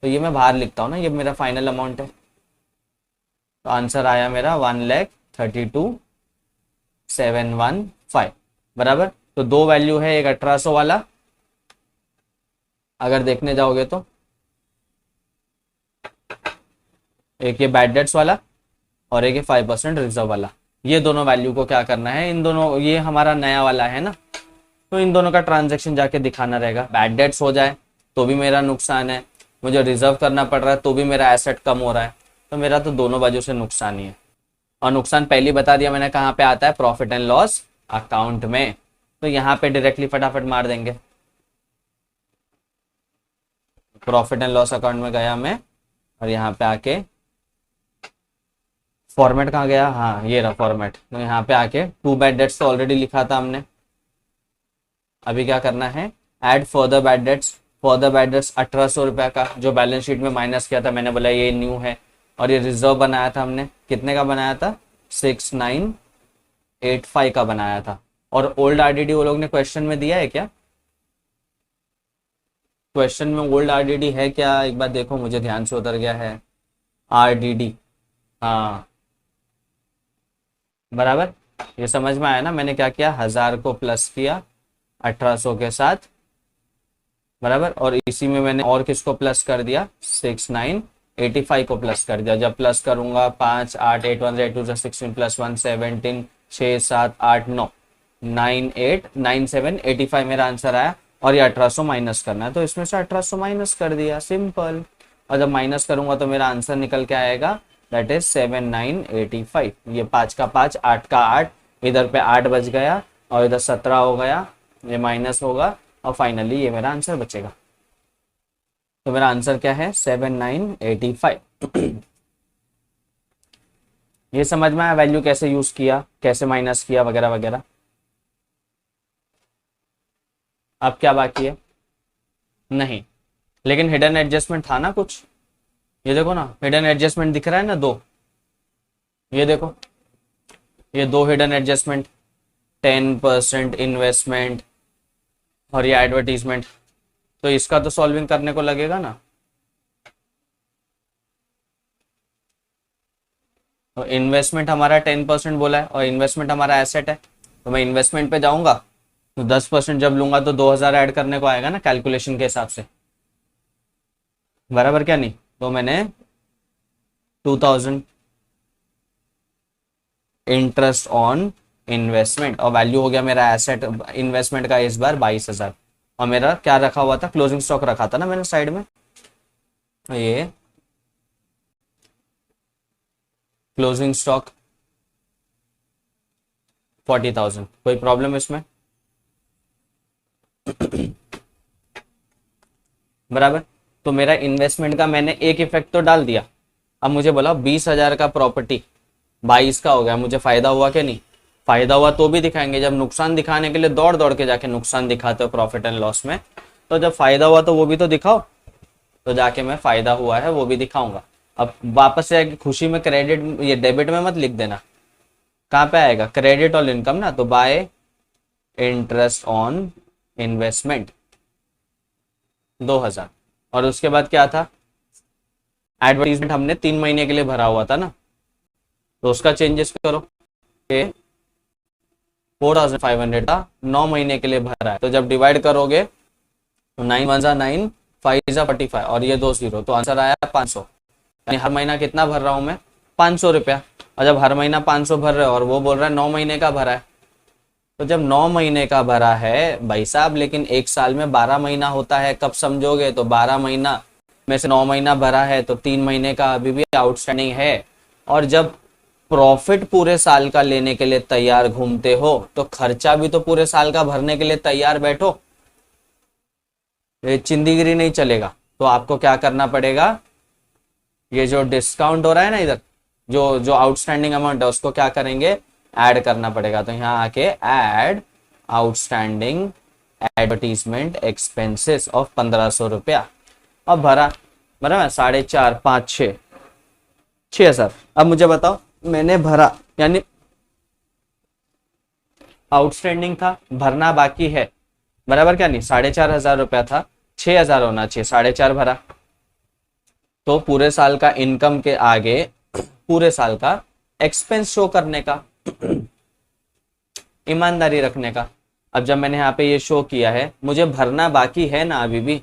तो ये मैं बाहर लिखता हूँ ना, ये मेरा फाइनल अमाउंट है। तो आंसर आया मेरा 1,32,715, बराबर। तो दो वैल्यू है, एक 1800 वाला अगर देखने जाओगे तो, एक ये बैड डेट्स वाला और एक ये 5% रिजर्व वाला। ये दोनों वैल्यू को क्या करना है, इन दोनों, ये हमारा नया वाला है ना, तो इन दोनों का ट्रांजैक्शन जाके दिखाना रहेगा। बैड डेट्स हो जाए तो भी मेरा नुकसान है, मुझे रिजर्व करना पड़ रहा है तो भी मेरा एसेट कम हो रहा है, तो मेरा तो दोनों बाजू से नुकसान ही है। और नुकसान पहले बता दिया मैंने कहाँ पे आता है, प्रॉफिट एंड लॉस अकाउंट में। तो यहाँ पे डायरेक्टली फटाफट मार देंगे, प्रॉफिट एंड लॉस अकाउंट में गया मैं, और यहाँ पे आके फॉर्मेट कहाँ गया, हाँ ये रहा फॉर्मेट। तो यहाँ पे आके टू बैड डेट्स तो ऑलरेडी लिखा था हमने, अभी क्या करना है, add further bad debts. Further bad debts 1800 रुपया का जो बैलेंस शीट में माइनस किया था, मैंने बोला ये न्यू है। और ये रिजर्व बनाया था हमने, कितने का बनाया था, 6,985 का बनाया था। और ओल्ड RDD वो लोग ने क्वेश्चन में दिया है क्या, क्वेश्चन में ओल्ड RDD है क्या, एक बार देखो, मुझे ध्यान से उतर गया है RDD, हाँ बराबर। ये समझ में आया ना, मैंने क्या किया, 1000 को प्लस किया 1800 के साथ, बराबर। और इसी में मैंने और किसको प्लस कर दिया, 6,985 को प्लस कर दिया। जब प्लस करूंगा 5 8 8 1 8 2 16 प्लस 1 17 6 7 8 9 9 8 9 7 85 मेरा आंसर आया। और ये 1800 माइनस करना है, तो इसमें से 1800 माइनस कर दिया, सिंपल। और जब माइनस करूंगा तो मेरा आंसर निकल के आएगा, दैट इज 7,985। ये 5 का 5 8 का 8, इधर पे 8 बच गया और इधर 17 हो गया, ये माइनस होगा और फाइनली ये मेरा आंसर बचेगा। तो मेरा आंसर क्या है, 7,985। ये समझ में आया वैल्यू कैसे यूज किया, कैसे माइनस किया, वगैरह वगैरह। अब क्या बाकी है, नहीं, लेकिन हिडन एडजस्टमेंट था ना कुछ, ये देखो ना, हिडन एडजस्टमेंट दिख रहा है ना, दो, ये देखो, ये दो हिडन एडजस्टमेंट, 10% इन्वेस्टमेंट और ये एडवर्टीजमेंट। तो इसका तो सॉल्विंग करने को लगेगा ना। तो इन्वेस्टमेंट हमारा 10% बोला है और इन्वेस्टमेंट हमारा एसेट है, तो मैं इन्वेस्टमेंट पे जाऊंगा तो 10% जब लूंगा तो 2000 ऐड करने को आएगा ना कैलकुलेशन के हिसाब से, बराबर क्या नहीं। तो मैंने 2000 इंटरेस्ट ऑन इन्वेस्टमेंट, और वैल्यू हो गया मेरा एसेट इन्वेस्टमेंट का इस बार 22,000। और मेरा क्या रखा हुआ था, क्लोजिंग स्टॉक रखा था ना मैंने साइड में, ये क्लोजिंग स्टॉक 40,000। कोई प्रॉब्लम इसमें? बराबर। तो मेरा इन्वेस्टमेंट का मैंने एक इफेक्ट तो डाल दिया। अब मुझे बोला 20,000 का प्रॉपर्टी 22 का हो गया, मुझे फायदा हुआ कि नहीं? फायदा हुआ तो भी दिखाएंगे। जब नुकसान दिखाने के लिए दौड़ दौड़ के जाके नुकसान दिखाते हो प्रॉफिट एंड लॉस में, तो जब फायदा हुआ तो वो भी तो दिखाओ। तो जाके मैं फायदा हुआ है वो भी दिखाऊंगा। अब वापस से आके खुशी में क्रेडिट, ये डेबिट में मत लिख देना। कहाँ पे आएगा? क्रेडिट ऑन इनकम ना, तो बाय इंटरेस्ट ऑन इन्वेस्टमेंट 2,000। और उसके बाद क्या था? एडवर्टीजमेंट हमने 3 महीने के लिए भरा हुआ था ना, तो उसका चेंजेस करो कि 4,500 का 9 महीने के लिए भरा है। तो जब डिवाइड करोगे तो 9 1 जा 9, 5 जा 45 और ये 2 0, तो आंसर आया 500। यानी हर महीना कितना भर रहा हूं मैं? 500 रुपया। और जब हर महीना 500 भर रहे हो और वो बोल रहा है 9 महीने का भरा है, तो जब 9 महीने का भरा है भाई साहब, लेकिन एक साल में 12 महीना होता है, कब समझोगे? तो 12 महीना में से 9 महीना भरा है तो 3 महीने का अभी भी आउटस्टैंडिंग है। और जब प्रॉफिट पूरे साल का लेने के लिए तैयार घूमते हो, तो खर्चा भी तो पूरे साल का भरने के लिए तैयार बैठो। ये चिंदीगिरी नहीं चलेगा। तो आपको क्या करना पड़ेगा? ये जो डिस्काउंट हो रहा है ना इधर, जो जो आउटस्टैंडिंग अमाउंट है उसको क्या करेंगे? ऐड करना पड़ेगा। तो यहाँ आके add outstanding advertisement expenses of 1,500 रुपया। अब भरा, बराबर 4.5 5 6,000। अब मुझे बताओ, मैंने भरा यानी आउटस्टैंडिंग था, भरना बाकी है, बराबर क्या नहीं? 4,500 रुपया था, 6,000 होना चाहिए, 4.5 भरा। तो पूरे साल का इनकम के आगे पूरे साल का एक्सपेंस शो करने का, ईमानदारी रखने का। अब जब मैंने यहाँ पे ये शो किया है, मुझे भरना बाकी है ना अभी भी।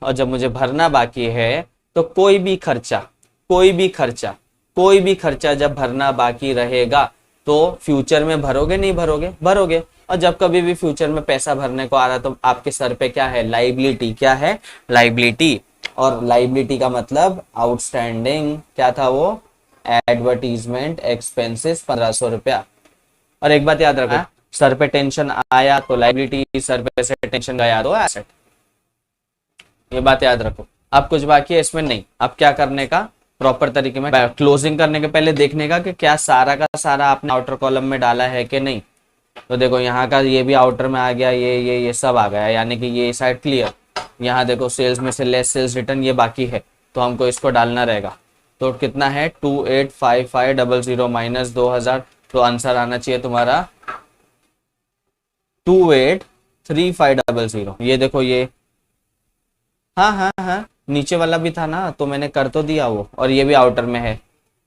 और जब मुझे भरना बाकी है तो कोई भी खर्चा जब भरना बाकी रहेगा तो फ्यूचर में भरोगे नहीं भरोगे? भरोगे। और जब कभी भी फ्यूचर में पैसा भरने को आ रहा तो आपके सर पे क्या है? लाइबिलिटी। क्या है? लाइबिलिटी। और लाइबिलिटी का मतलब आउटस्टैंडिंग क्या था वो? एडवर्टीजमेंट एक्सपेंसेस 1,500 रुपया। और एक बात याद रखो, सर पे टेंशन आया तो लाइबिलिटी, सर पे से टेंशन गया तो एसेट। ये बात याद रखो। अब कुछ बाकी है इसमें? नहीं। अब क्या करने का? प्रॉपर तरीके में क्लोजिंग करने के पहले देखने का कि क्या सारा का सारा आपने आउटर कॉलम में डाला है कि नहीं। तो देखो यहाँ का ये भी आउटर में आ गया, ये सब आ गया, यानी कि ये साइड क्लियर। यहाँ देखो सेल्स में से लेस सेल्स रिटर्न ये बाकी है, तो हमको इसको डालना रहेगा। तो कितना है? 285500 माइनस 2,000। तो आंसर आना चाहिए तुम्हारा 283500। ये देखो ये, हाँ हाँ हाँ, नीचे वाला भी था ना, तो मैंने कर तो दिया वो। और ये भी आउटर में है।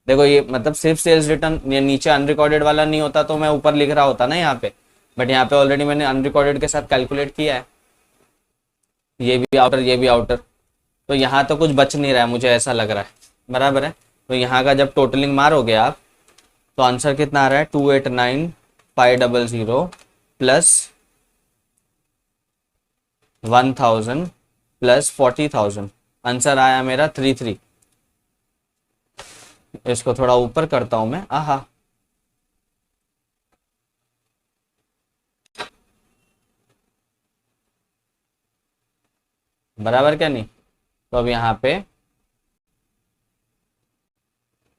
देखो ये मतलब सिर्फ सेल्स रिटर्न, ये नीचे अनरिकॉर्डेड वाला नहीं होता तो मैं ऊपर लिख रहा होता ना यहाँ पे, बट यहाँ पे ऑलरेडी मैंने अनरिकॉर्डेड के साथ कैलकुलेट किया है। ये भी आउटर, ये भी आउटर, तो यहाँ तो कुछ बच नहीं रहा है, मुझे ऐसा लग रहा है। बराबर है। तो यहाँ का जब टोटलिंग मारोगे आप, तो आंसर कितना आ रहा है? 289500 प्लस 1,000 प्लस 40,000। आंसर आया मेरा 33। इसको थोड़ा ऊपर करता हूं मैं। आहा, बराबर क्या नहीं? तो अब यहाँ पे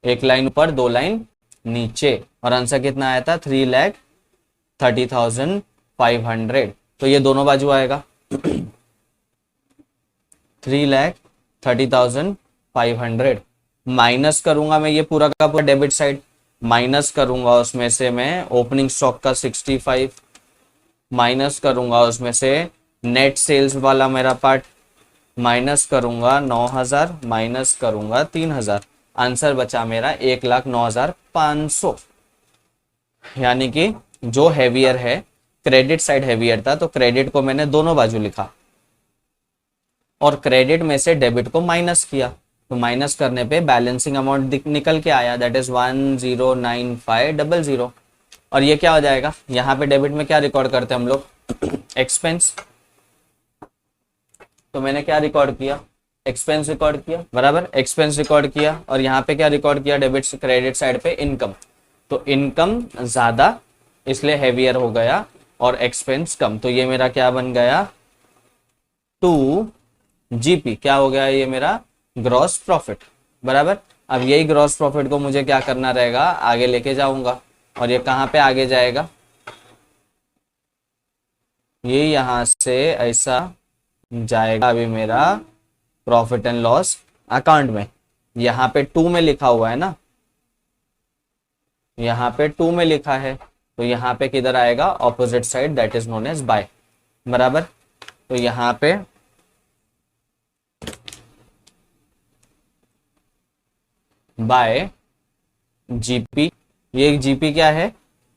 एक लाइन ऊपर, 2 लाइन नीचे, और आंसर कितना आया था? 3,30,500। तो ये दोनों बाजू आएगा 3,30,500 माइनस करूंगा मैं ये पूरा का पूरा डेबिट साइड, माइनस करूंगा उसमें से मैं ओपनिंग स्टॉक का 65, माइनस करूंगा उसमें से नेट सेल्स वाला मेरा पार्ट, माइनस करूंगा 9,000, माइनस करूंगा 3,000। आंसर बचा मेरा 1,09,500। यानी कि जो हैवियर है, क्रेडिट साइड हैवियर था, तो क्रेडिट को मैंने दोनों बाजू लिखा और क्रेडिट में से डेबिट को माइनस किया। तो माइनस करने पे बैलेंसिंग अमाउंट निकल के आया, दैट इज 109500। और ये क्या हो जाएगा, यहाँ पे डेबिट में क्या रिकॉर्ड करते हैं हम लोग, एक्सपेंस। तो मैंने क्या रिकॉर्ड किया, एक्सपेंस रिकॉर्ड किया, बराबर, एक्सपेंस रिकॉर्ड किया। और यहाँ पे क्या रिकॉर्ड किया, डेबिट क्रेडिट साइड पे इनकम। तो इनकम ज्यादा इसलिए हेवियर हो गया और एक्सपेंस कम, तो ये मेरा क्या बन गया, 2 GP क्या हो गया, ये मेरा ग्रॉस प्रॉफिट, बराबर। अब यही ग्रॉस प्रॉफिट को मुझे क्या करना रहेगा, आगे लेके जाऊंगा। और ये कहाँ पे आगे जाएगा, ये यहां से ऐसा जाएगा अभी मेरा प्रॉफिट एंड लॉस अकाउंट में। यहाँ पे 2 में लिखा हुआ है ना, यहाँ पे 2 में लिखा है, तो यहाँ पे किधर आएगा, opposite side, that is known as by, बराबर। तो यहाँ पे बाय जीपी, ये जीपी क्या है,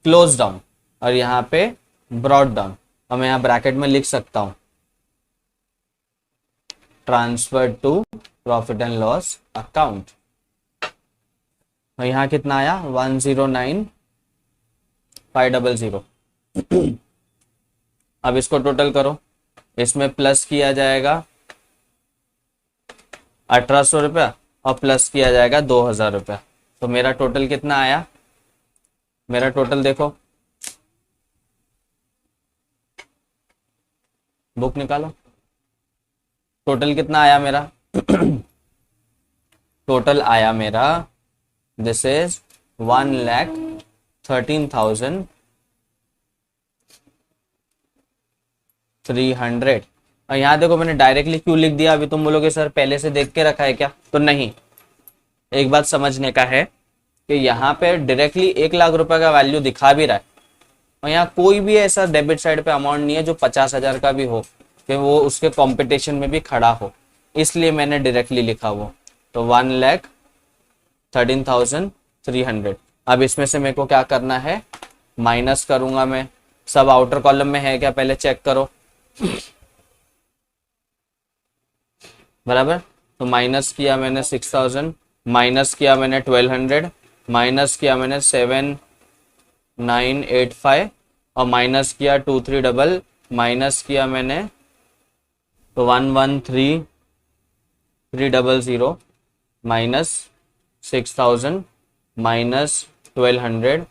क्लोज डाउन, और यहाँ पे ब्रॉड डाउन। और मैं यहाँ ब्रैकेट में लिख सकता हूं, transfer to profit and loss account. और यहाँ कितना आया, 109500। अब इसको टोटल करो, इसमें प्लस किया जाएगा 1800 रुपया और प्लस किया जाएगा 2000 रुपया। तो मेरा टोटल कितना आया, मेरा टोटल देखो, बुक निकालो, टोटल कितना आया मेरा, टोटल आया मेरा, दिस इज 1,13,300। और यहाँ देखो मैंने डायरेक्टली क्यों लिख दिया, अभी तुम बोलोगे सर पहले से देख के रखा है क्या, तो नहीं, एक बात समझने का है कि यहाँ पे डायरेक्टली 1,00,000 रुपए का वैल्यू दिखा भी रहा है, और यहाँ कोई भी ऐसा डेबिट साइड पे अमाउंट नहीं है जो 50,000 का भी हो कि वो उसके कंपटीशन में भी खड़ा हो, इसलिए मैंने डायरेक्टली लिखा वो। तो 1,13,300। अब इसमें से मेरे को क्या करना है, माइनस करूंगा मैं, सब आउटर कॉलम में है क्या पहले चेक करो, बराबर। तो माइनस किया मैंने 6,000, माइनस किया मैंने 1,200, माइनस किया मैंने 7,985, और माइनस किया 2,300, माइनस किया मैंने तो 1,13,300, minus 6,000, minus 1,200,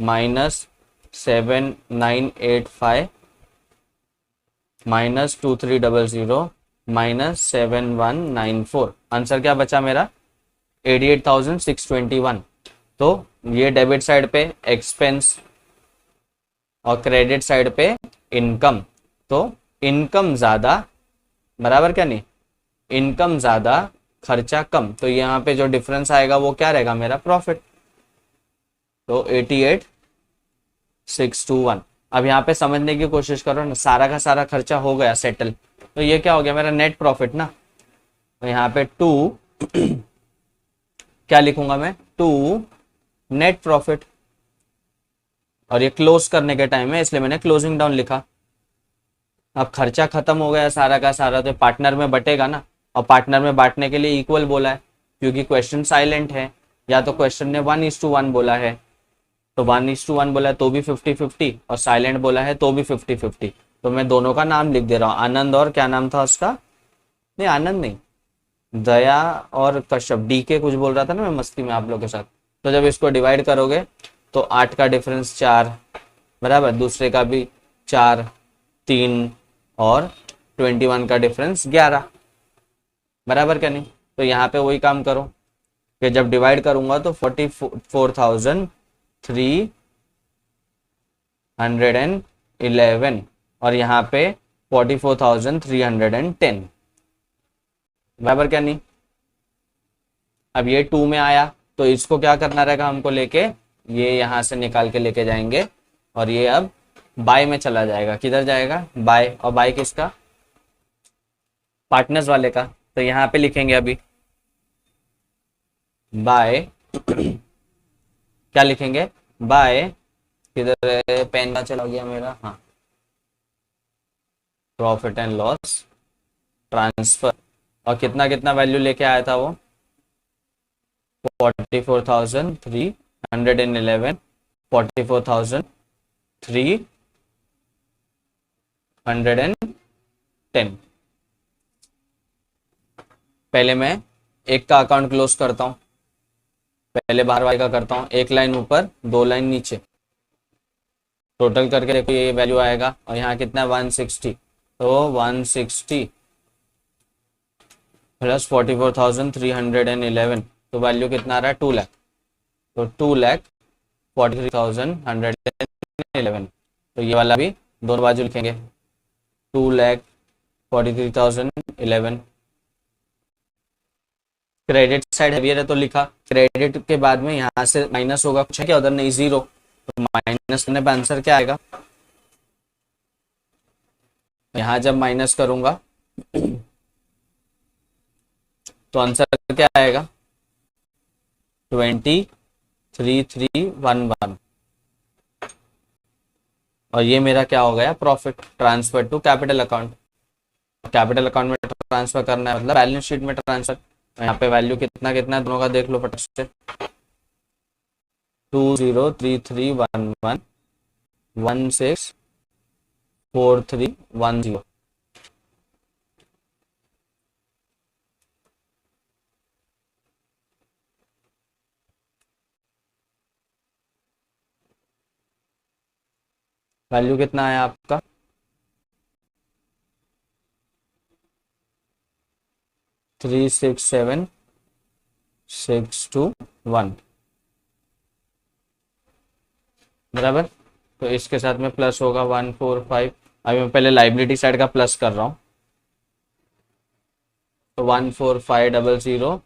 minus 7,985, minus 2,300, minus 7,194। Answer क्या बचा मेरा, 88,621। तो ये डेबिट साइड पे एक्सपेंस और क्रेडिट साइड पे इनकम, तो इनकम ज्यादा, बराबर क्या नहीं, इनकम ज्यादा खर्चा कम, तो यहाँ पे जो डिफरेंस आएगा वो क्या रहेगा, मेरा प्रॉफिट। तो 88,621। अब यहाँ पे समझने की कोशिश करो ना, सारा का सारा खर्चा हो गया सेटल, तो ये क्या हो गया, मेरा नेट प्रॉफिट ना। तो यहाँ पे 2 क्या लिखूंगा मैं, 2 नेट प्रॉफिट, और ये क्लोज करने के टाइम है इसलिए मैंने क्लोजिंग डाउन लिखा। अब खर्चा खत्म हो गया सारा का सारा, तो पार्टनर में बटेगा ना, और पार्टनर में बांटने के लिए इक्वल बोला है क्योंकि क्वेश्चन साइलेंट है, या तो क्वेश्चन ने 1:1 बोला है, तो 1:1 बोला है तो भी 50-50, और साइलेंट बोला है तो भी 50-50। तो मैं दोनों का नाम लिख दे रहा हूँ, आनंद और क्या नाम था उसका, नहीं आनंद नहीं, दया और कश्यप, DK कुछ बोल रहा था ना मैं मस्ती में आप लोग के साथ। तो जब इसको डिवाइड करोगे तो 8 का डिफरेंस 4, बराबर, दूसरे का भी 4, 3, और 21 का डिफरेंस 11, बराबर क्या नहीं। तो यहाँ पे वही काम करो कि जब डिवाइड करूंगा तो 44,311, और यहाँ पे 44,310, बराबर क्या नहीं। अब ये 2 में आया तो इसको क्या करना रहेगा हमको, लेके ये यहाँ से निकाल के लेके जाएंगे, और ये अब बाय में चला जाएगा, किधर जाएगा, बाय, और बाय किसका, पार्टनर्स वाले का। तो यहाँ पे लिखेंगे अभी बाय क्या लिखेंगे, बाय, किधर पेन का चला गया मेरा, हाँ, प्रॉफिट एंड लॉस ट्रांसफर, और कितना कितना वैल्यू लेके आया था वो, 44,311, 44,310। पहले मैं एक का अकाउंट क्लोज करता हूँ, पहले बाहर वाले का करता हूँ, एक लाइन ऊपर 2 लाइन नीचे, टोटल करके देखो ये वैल्यू आएगा। और यहाँ कितना है 160, तो 160 प्लस 44,311, तो वैल्यू कितना आ रहा है 2 लाख। तो 2,43,111, तो ये वाला भी दोनों बाजू लिखेंगे 2,43,011। क्रेडिट साइड हैवियर है तो लिखा, क्रेडिट के बाद में यहाँ से माइनस होगा, कुछ है क्या उधर, नहीं, जीरो, तो माइनस करने पर आंसर क्या आएगा, यहाँ जब माइनस करूंगा तो आंसर क्या आएगा 23,311। और ये मेरा क्या हो गया, profit transfer to capital account. Capital account में ट्रांसफर करना है मतलब बैलेंस शीट में ट्रांसफर। यहाँ पे वैल्यू कितना कितना दोनों का देख लो फटाक से, 203311 164310। वैल्यू कितना है आपका 367621, बराबर। तो इसके साथ में प्लस होगा 145। अभी मैं पहले लाइबिलिटी साइड का प्लस कर रहा हूँ, तो 14500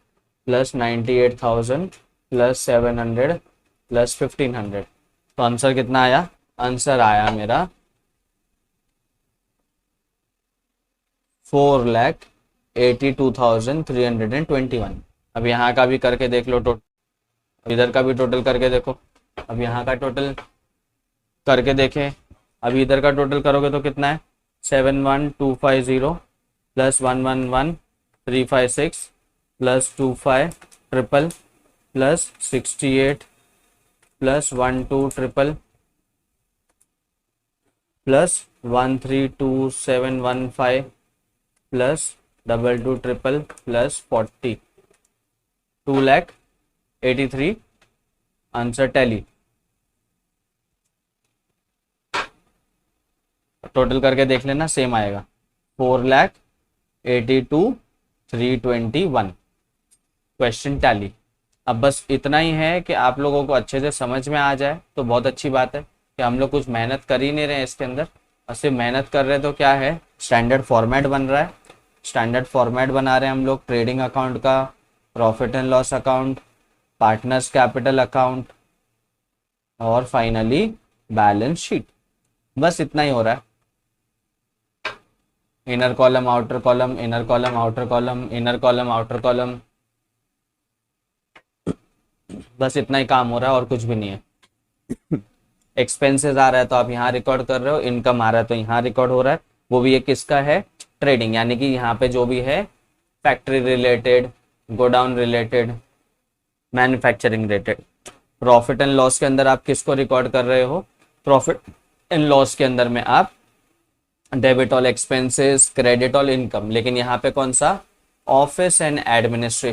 प्लस 98,000 प्लस 700 प्लस 1500, तो आंसर कितना आया, आंसर आया मेरा 4,82,321। अब यहाँ का भी करके देख लो, टोटल इधर का भी टोटल करके देखो। अब यहाँ का टोटल करके देखें, अभी इधर का टोटल करोगे तो कितना है 71,250 plus 111,356 plus 25,000 plus 68 plus 12,000 plus 132715 plus 22,000 plus 40, 2,83,000 answer tally. Total करके देख लेना, सेम आएगा 4,82,321, क्वेश्चन टैली। अब बस इतना ही है कि आप लोगों को अच्छे से समझ में आ जाए तो बहुत अच्छी बात है कि हम लोग कुछ मेहनत कर ही नहीं रहे हैं इसके अंदर, और सिर्फ मेहनत कर रहे हैं तो क्या है, स्टैंडर्ड फॉर्मेट बन रहा है, स्टैंडर्ड फॉर्मेट बना रहे हैं हम लोग ट्रेडिंग अकाउंट का, profit and loss account, partners capital account और फाइनली बैलेंस शीट। बस इतना ही हो रहा है, inner column outer column, inner column outer column, inner column outer column, बस इतना ही काम हो रहा है और कुछ भी नहीं है। एक्सपेंसेस आ रहा है तो आप यहाँ रिकॉर्ड कर रहे हो, इनकम आ रहा है तो यहाँ रिकॉर्ड हो रहा है, वो भी ये किसका है, ट्रेडिंग, यानी कि यहाँ पे जो भी है factory related, godown related, manufacturing related. Profit and loss के अंदर आप किसको रिकॉर्ड कर रहे हो, प्रॉफिट एंड लॉस के अंदर में आप debit all expenses, credit all income, लेकिन यहाँ पे कौन सा, ऑफिस एंड एडमिनिस्ट्रेशन